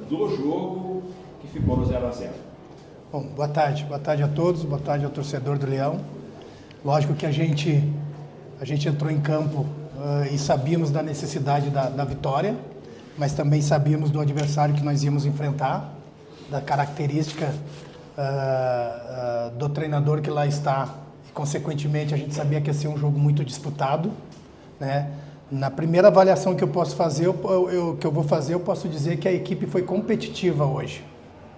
do jogo que ficou no 0-0. Bom, boa tarde a todos, boa tarde ao torcedor do Leão. Lógico que a gente entrou em campo e sabíamos da necessidade da vitória, mas também sabíamos do adversário que nós íamos enfrentar, da característica do treinador que lá está, e consequentemente a gente sabia que ia ser um jogo muito disputado, né? Na primeira avaliação que eu posso fazer, eu posso dizer que a equipe foi competitiva hoje,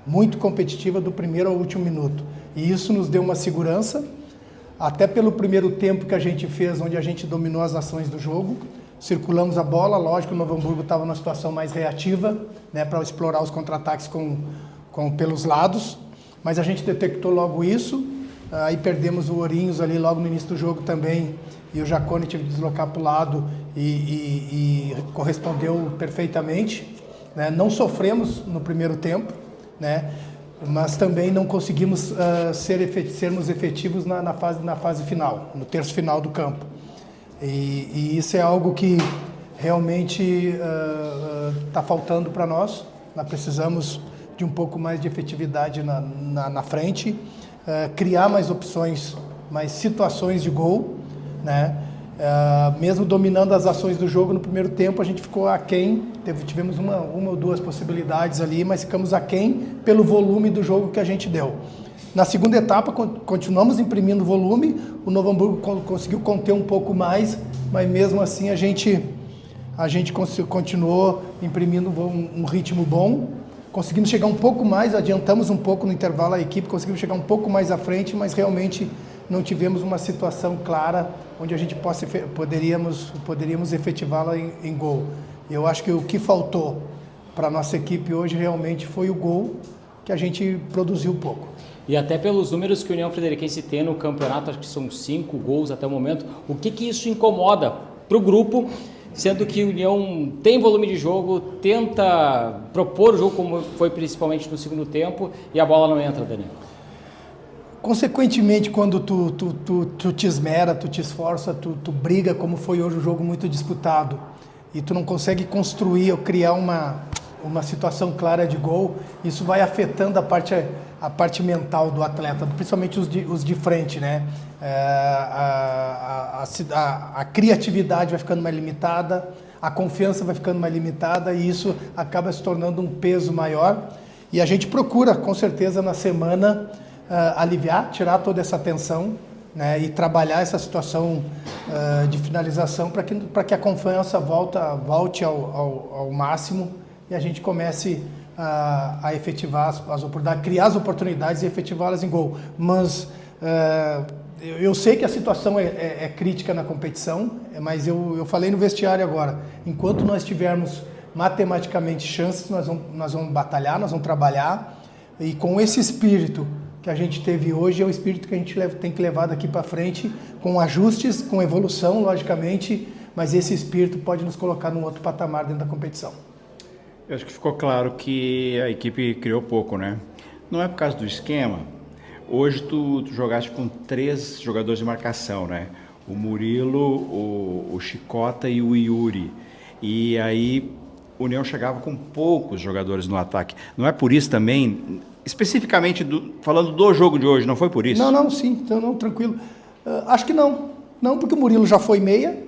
muito competitiva do primeiro ao último minuto, e isso nos deu uma segurança, até pelo primeiro tempo que a gente fez, onde a gente dominou as ações do jogo, circulamos a bola, lógico, o Novo Hamburgo estava numa situação mais reativa, né, para explorar os contra-ataques pelos lados, mas a gente detectou logo isso, aí perdemos o Ourinhos ali logo no início do jogo também, e o Jacone teve que deslocar para o lado e correspondeu perfeitamente, né? Não sofremos no primeiro tempo, né? Mas também não conseguimos sermos efetivos na fase final, no terço final do campo. E isso é algo que realmente está faltando para nós. Nós precisamos de um pouco mais de efetividade na frente, criar mais opções, mais situações de gol, né? Mesmo dominando as ações do jogo no primeiro tempo, a gente ficou aquém, tivemos uma ou duas possibilidades ali, mas ficamos aquém pelo volume do jogo que a gente deu. Na segunda etapa, continuamos imprimindo volume, o Novo Hamburgo conseguiu conter um pouco mais, mas mesmo assim a gente continuou imprimindo um ritmo bom, conseguimos chegar um pouco mais, adiantamos um pouco no intervalo a equipe, conseguimos chegar um pouco mais à frente, mas realmente não tivemos uma situação clara onde a gente poderíamos efetivá-la em gol. Eu acho que o que faltou para a nossa equipe hoje realmente foi o gol, que a gente produziu pouco. E até pelos números que o União Frederiquense tem no campeonato, acho que são 5 gols até o momento, o que isso incomoda para o grupo, sendo que o União tem volume de jogo, tenta propor o jogo como foi principalmente no segundo tempo, e a bola não entra, Daniel? Consequentemente, quando tu te esmera, tu te esforça, tu briga, como foi hoje um jogo muito disputado, e tu não consegue construir ou criar uma situação clara de gol, isso vai afetando a parte mental do atleta, principalmente os de frente, né? A criatividade vai ficando mais limitada, a confiança vai ficando mais limitada, e isso acaba se tornando um peso maior, e a gente procura, com certeza, na semana, aliviar, tirar toda essa tensão, né, e trabalhar essa situação de finalização para que a confiança volte ao máximo e a gente comece a efetivar as oportunidades, criar as oportunidades e efetivá-las em gol. Mas eu sei que a situação é crítica na competição, mas eu falei no vestiário agora, enquanto nós tivermos matematicamente chances, nós vamos batalhar, nós vamos trabalhar, e com esse espírito que a gente teve hoje, é o espírito que a gente tem que levar daqui para frente, com ajustes, com evolução, logicamente, mas esse espírito pode nos colocar num outro patamar dentro da competição. Eu acho que ficou claro que a equipe criou pouco, né? Não é por causa do esquema. Hoje tu jogaste com 3 jogadores de marcação, né? O Murilo, o Chicota e o Yuri. E aí o União chegava com poucos jogadores no ataque. Não é por isso também, especificamente falando do jogo de hoje, não foi por isso? Não, sim, então não, tranquilo. Acho que não. Não, porque o Murilo já foi meia.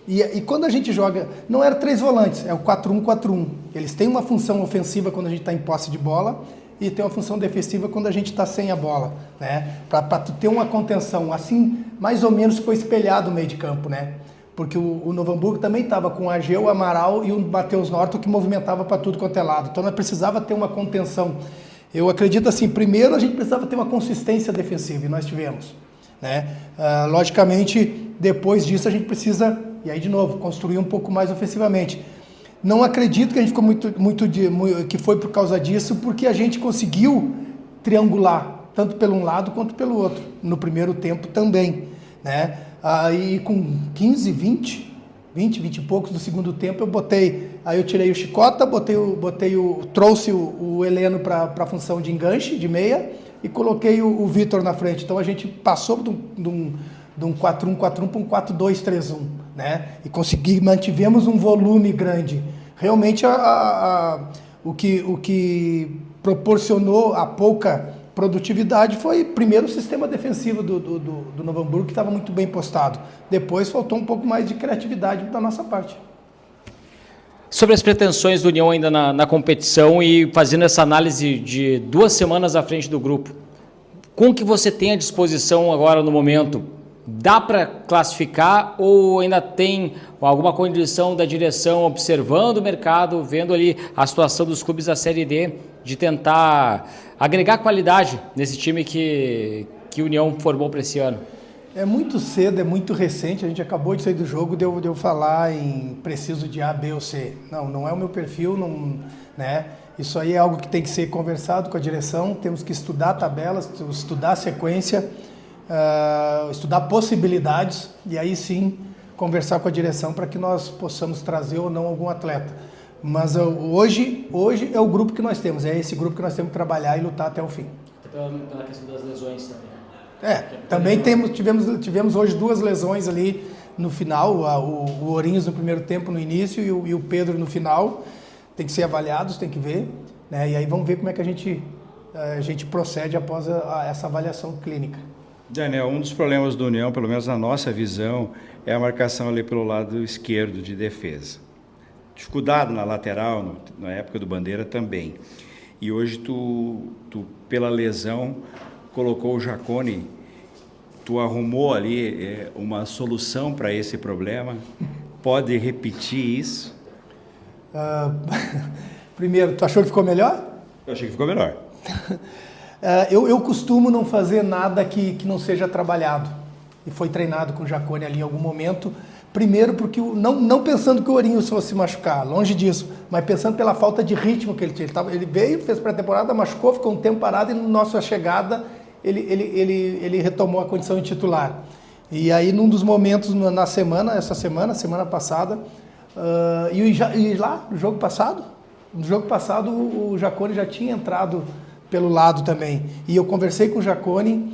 E quando a gente joga, não era 3 volantes, é o 4-1-4-1. Eles têm uma função ofensiva quando a gente está em posse de bola e tem uma função defensiva quando a gente está sem a bola, né? Para tu ter uma contenção, assim, mais ou menos foi espelhado o meio de campo, né? Porque o Novo Hamburgo também estava com o Ageu, o Amaral e o Matheus Norton, que movimentava para tudo quanto é lado. Então nós precisava ter uma contenção. Eu acredito assim, primeiro a gente precisava ter uma consistência defensiva, e nós tivemos, né? Logicamente, depois disso a gente precisa, e aí de novo, construir um pouco mais ofensivamente. Não acredito que a gente ficou que foi por causa disso, porque a gente conseguiu triangular, tanto pelo um lado quanto pelo outro, no primeiro tempo também, né? Aí com 15, 20 e poucos do segundo tempo, aí eu tirei o Chicota, trouxe o Heleno para a função de enganche, de meia, e coloquei o Vitor na frente. Então a gente passou de um 4-1-4-1 para um 4-2-3-1, né? E mantivemos um volume grande. Realmente o que proporcionou a pouca produtividade foi, primeiro, o sistema defensivo do Novo Hamburgo, que estava muito bem postado. Depois faltou um pouco mais de criatividade da nossa parte. Sobre as pretensões do União ainda na competição e fazendo essa análise de 2 semanas à frente do grupo, com o que você tem à disposição agora no momento, dá para classificar ou ainda tem alguma condição da direção observando o mercado, vendo ali a situação dos clubes da Série D, de tentar agregar qualidade nesse time que o União formou para esse ano? É muito cedo, é muito recente, a gente acabou de sair do jogo, de eu falar em preciso de A, B ou C. Não é o meu perfil, né? Isso aí é algo que tem que ser conversado com a direção, temos que estudar tabelas, estudar a sequência, estudar possibilidades e aí sim conversar com a direção para que nós possamos trazer ou não algum atleta. Mas hoje é o grupo que nós temos, é esse grupo que nós temos que trabalhar e lutar até o fim. Pela questão das lesões também. Também tivemos hoje 2 lesões ali no final, o Ourinhos no primeiro tempo, no início, e o Pedro no final. Tem que ser avaliados, tem que ver, né? E aí vamos ver como é que a gente procede após essa avaliação clínica. Daniel, um dos problemas do União, pelo menos na nossa visão, é a marcação ali pelo lado esquerdo de defesa. Dificuldade na lateral, na época do Bandeira também. E hoje tu pela lesão, colocou o Jacone, tu arrumou ali uma solução para esse problema. Pode repetir isso? Primeiro, tu achou que ficou melhor? Eu achei que ficou melhor. Eu costumo não fazer nada que não seja trabalhado. E foi treinado com o Jacone ali em algum momento. Primeiro porque, não pensando que o Ourinhos fosse machucar, longe disso, mas pensando pela falta de ritmo que ele tinha. Ele veio, fez pré-temporada, machucou, ficou um tempo parado e na nossa chegada ele retomou a condição de titular. E aí num dos momentos semana passada, e lá no jogo passado o Jacone já tinha entrado pelo lado também. E eu conversei com o Jacone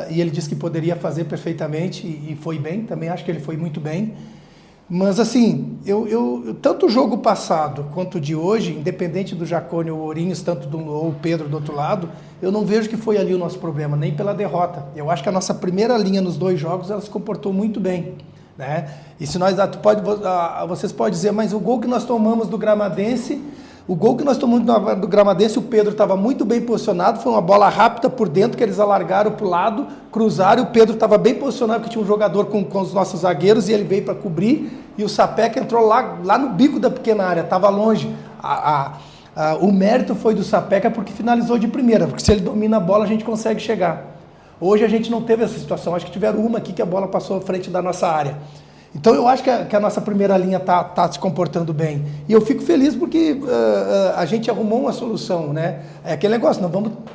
e ele disse que poderia fazer perfeitamente e foi bem, também acho que ele foi muito bem. Mas assim, tanto o jogo passado quanto o de hoje, independente do Jacone ou Ourinhos, ou o Pedro do outro lado, eu não vejo que foi ali o nosso problema, nem pela derrota. Eu acho que a nossa primeira linha nos 2 jogos, ela se comportou muito bem, né? E se vocês podem dizer, mas o gol que nós tomamos do Gramadense, o Pedro estava muito bem posicionado, foi uma bola rápida por dentro, que eles alargaram para o lado, cruzaram, e o Pedro estava bem posicionado, porque tinha um jogador com os nossos zagueiros, e ele veio para cobrir, e o Sapeca entrou lá no bico da pequena área, estava longe. O mérito foi do Sapeca porque finalizou de primeira, porque se ele domina a bola a gente consegue chegar. Hoje a gente não teve essa situação, acho que tiveram uma aqui que a bola passou à frente da nossa área. Então eu acho que a nossa primeira linha tá se comportando bem. E eu fico feliz porque a gente arrumou uma solução, né? É aquele negócio,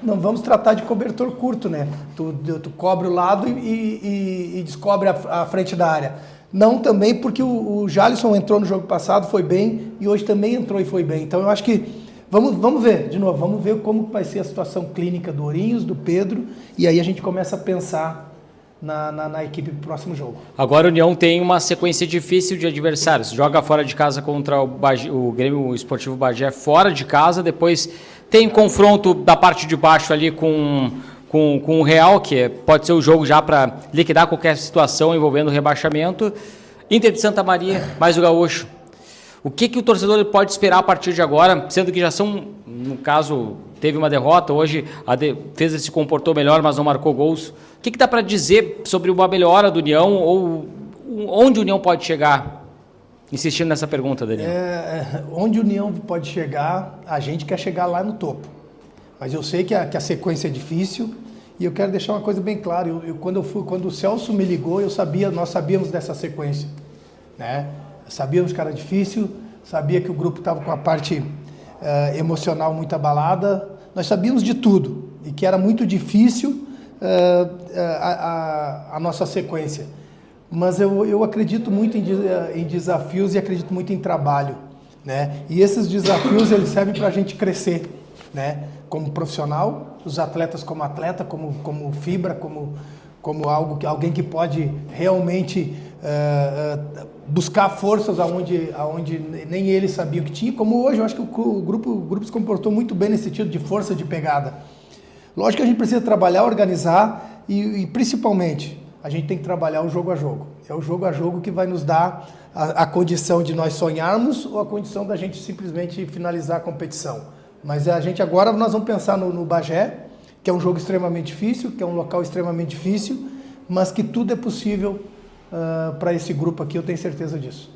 não vamos tratar de cobertor curto, né? Tu cobre o lado e descobre a frente da área. Não também porque o Jalisson entrou no jogo passado, foi bem, e hoje também entrou e foi bem. Então eu acho que vamos ver, de novo, vamos ver como vai ser a situação clínica do Ourinhos, do Pedro, e aí a gente começa a pensar na equipe pro próximo jogo. Agora o União tem uma sequência difícil de adversários. Joga fora de casa contra o Grêmio Esportivo Bagé, fora de casa. Depois tem confronto da parte de baixo ali com o Real, que pode ser o jogo já para liquidar qualquer situação envolvendo o rebaixamento. Inter de Santa Maria, mais o Gaúcho. O que o torcedor pode esperar a partir de agora, sendo que já são, no caso, teve uma derrota, hoje a defesa se comportou melhor, mas não marcou gols. O que dá para dizer sobre uma melhora do União ou onde o União pode chegar? Insistindo nessa pergunta, Daniel. Onde o União pode chegar, a gente quer chegar lá no topo. Mas eu sei que a sequência é difícil e eu quero deixar uma coisa bem clara. Quando o Celso me ligou, nós sabíamos dessa sequência, né? Sabíamos que era difícil, sabia que o grupo estava com a parte emocional muito abalada, nós sabíamos de tudo e que era muito difícil a nossa sequência. Mas eu acredito muito em desafios e acredito muito em trabalho, né? E esses desafios eles servem para a gente crescer, né? Como profissional, os atletas como atleta, como fibra, como alguém que pode realmente buscar forças aonde nem ele sabia que tinha, como hoje eu acho que o grupo se comportou muito bem nesse sentido de força de pegada. Lógico que a gente precisa trabalhar, organizar e principalmente a gente tem que trabalhar o jogo a jogo. É o jogo a jogo que vai nos dar a condição de nós sonharmos ou a condição da gente simplesmente finalizar a competição. Mas a gente agora nós vamos pensar no Bagé, que é um jogo extremamente difícil, que é um local extremamente difícil, mas que tudo é possível para esse grupo aqui, eu tenho certeza disso.